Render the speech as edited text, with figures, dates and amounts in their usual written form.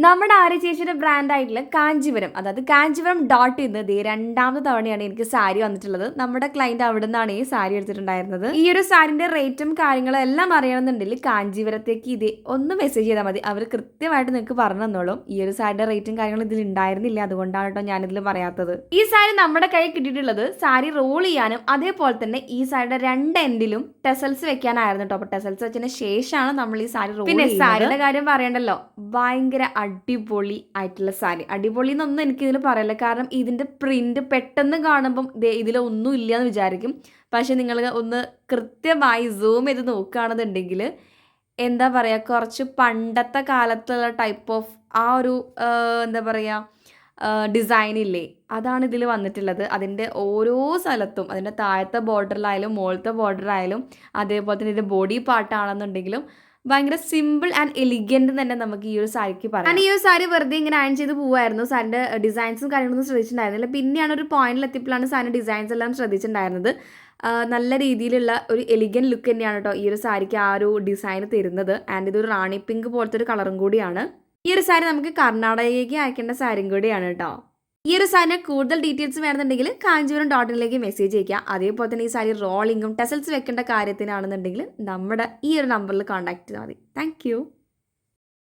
നമ്മുടെ ആര്യ ചേച്ചിയുടെ ബ്രാൻഡായിട്ടുള്ള കാഞ്ചീപുരം, അതായത് കാഞ്ചീപുരം ഡോട്ട് ഇന്ന് ദേ രണ്ടാമത്തെ തവണയാണ് എനിക്ക് സാരി വന്നിട്ടുള്ളത്. നമ്മുടെ ക്ലൈന്റ് അവിടെ നിന്നാണ് ഈ സാരി എടുത്തിട്ടുണ്ടായിരുന്നത്. ഈ ഒരു സാരിന്റെ റേറ്റും കാര്യങ്ങളും എല്ലാം അറിയണമെന്നുണ്ടെങ്കിൽ കാഞ്ചീപുരത്തേക്ക് ഇതേ ഒന്ന് മെസ്സേജ് ചെയ്താൽ മതി, അവർ കൃത്യമായിട്ട് നിങ്ങൾക്ക് പറഞ്ഞു തന്നോളും. ഈ ഒരു സാരിയുടെ റേറ്റും കാര്യങ്ങളും ഇതിൽ ഉണ്ടായിരുന്നില്ല, അതുകൊണ്ടാണ് കേട്ടോ ഞാനിതിൽ പറയാത്തത്. ഈ സാരി നമ്മുടെ കയ്യിൽ കിട്ടിയിട്ടുള്ളത് സാരി റോൾ ചെയ്യാനും അതേപോലെ തന്നെ ഈ സാരിയുടെ രണ്ട് എൻഡിലും ടെസൽസ് വെക്കാനായിരുന്നു കേട്ടോ. അപ്പോൾ ടെസൽസ് വെച്ചതിന് ശേഷമാണ് നമ്മൾ ഈ സാരി റോൾ. പിന്നെ സാരിയുടെ കാര്യം പറയണ്ടല്ലോ, ഭയങ്കര അടിപൊളി ആയിട്ടുള്ള സാരി. അടിപൊളി എന്നൊന്നും എനിക്കിതിൽ പറയില്ല, കാരണം ഇതിൻ്റെ പ്രിന്റ് പെട്ടെന്ന് കാണുമ്പം ഇതിലൊന്നും ഇല്ല എന്ന് വിചാരിക്കും. പക്ഷെ നിങ്ങൾ ഒന്ന് കൃത്യമായി സൂം ചെയ്ത് നോക്കുകയാണെന്നുണ്ടെങ്കിൽ എന്താ പറയുക, കുറച്ച് പണ്ടത്തെ കാലത്തുള്ള ടൈപ്പ് ഓഫ് ആ ഒരു എന്താ പറയുക ഡിസൈനില്ലേ, അതാണ് ഇതിൽ വന്നിട്ടുള്ളത്. അതിൻ്റെ ഓരോ സ്ഥലത്തും, അതിൻ്റെ താഴത്തെ ബോർഡറിലായാലും മുകളിലത്തെ ബോർഡറായാലും അതേപോലെ തന്നെ ഇതിൻ്റെ ബോഡി പാർട്ടാണെന്നുണ്ടെങ്കിലും ഭയങ്കര സിമ്പിൾ ആൻഡ് എലിഗൻറ്റ് തന്നെ നമുക്ക് ഈ ഒരു സാരിക്ക് പറയാം. ഞാൻ ഈ ഒരു സാരി വെറുതെ ഇങ്ങനെ അയൺ ചെയ്ത് പോവായിരുന്നു. സാരിൻ്റെ ഡിസൈൻസും കാര്യങ്ങളൊന്നും ശ്രദ്ധിച്ചിട്ടുണ്ടായിരുന്നില്ല. പിന്നെയാണ് ഒരു പോയിന്റിൽ എത്തിയപ്പോഴാണ് സാരിൻ്റെ ഡിസൈൻസ് എല്ലാം ശ്രദ്ധിച്ചിട്ടുണ്ടായിരുന്നത്. നല്ല രീതിയിലുള്ള ഒരു എലിഗൻറ്റ് ലുക്ക് തന്നെയാണ് കേട്ടോ ഈ ഒരു സാരിക്ക് ആ ഒരു ഡിസൈൻ തരുന്നത്. ആൻഡ് ഇതൊരു റാണി പിങ്ക് പോലത്തെ ഒരു കളറും കൂടിയാണ്. ഈ ഒരു സാരി നമുക്ക് കർണാടകയ്ക്ക് അയക്കേണ്ട സാരിയും കൂടിയാണ് കേട്ടോ. ഈ ഒരു സാരിന് കൂടുതൽ ഡീറ്റെയിൽസ് വേണമെന്നുണ്ടെങ്കിൽ കാഞ്ചീപുരം ഡോട്ടിലേക്ക് മെസ്സേജ് അയക്കുക. അതേപോലെ തന്നെ ഈ സാരി റോളിങ്ങും ടെസൽസ് വെക്കേണ്ട കാര്യത്തിനാണെന്നുണ്ടെങ്കിൽ നമ്മുടെ ഈ ഒരു നമ്പറിൽ കോൺടാക്ട് ചെയ്താൽ മതി. താങ്ക്